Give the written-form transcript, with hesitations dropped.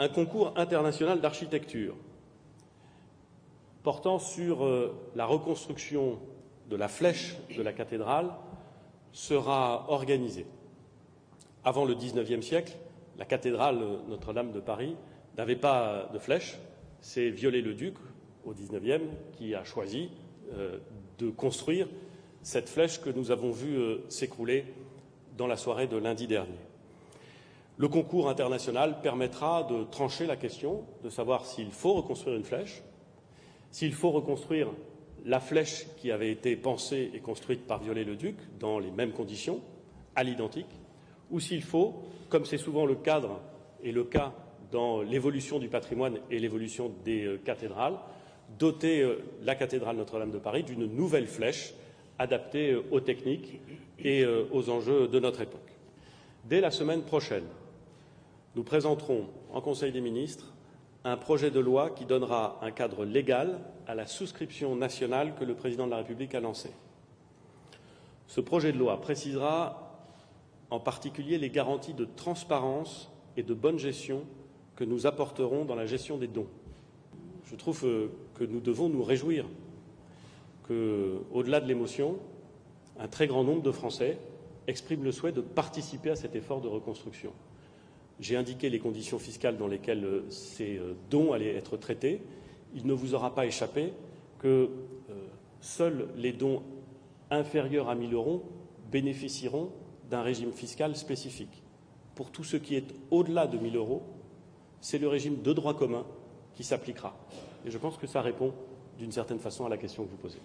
un concours international d'architecture portant sur la reconstruction de la flèche de la cathédrale sera organisé. Avant le XIXe siècle, la cathédrale Notre-Dame de Paris n'avait pas de flèche. C'est Viollet-le-Duc, au XIXe, qui a choisi de construire cette flèche que nous avons vue s'écrouler dans la soirée de lundi dernier. Le concours international permettra de trancher la question, de savoir s'il faut reconstruire une flèche, s'il faut reconstruire la flèche qui avait été pensée et construite par Viollet-le-Duc dans les mêmes conditions, à l'identique, ou s'il faut, comme c'est souvent le cadre et le cas dans l'évolution du patrimoine et l'évolution des cathédrales, doter la cathédrale Notre-Dame de Paris d'une nouvelle flèche adaptée aux techniques et aux enjeux de notre époque. Dès la semaine prochaine, nous présenterons en Conseil des ministres un projet de loi qui donnera un cadre légal à la souscription nationale que le Président de la République a lancée. Ce projet de loi précisera en particulier les garanties de transparence et de bonne gestion que nous apporterons dans la gestion des dons. Je trouve que nous devons nous réjouir qu'au-delà de l'émotion, un très grand nombre de Français expriment le souhait de participer à cet effort de reconstruction. J'ai indiqué les conditions fiscales dans lesquelles ces dons allaient être traités. Il ne vous aura pas échappé que seuls les dons inférieurs à 1 000 € bénéficieront d'un régime fiscal spécifique. Pour tout ce qui est au-delà de 1 000 €, c'est le régime de droit commun qui s'appliquera. Et je pense que ça répond d'une certaine façon à la question que vous posez.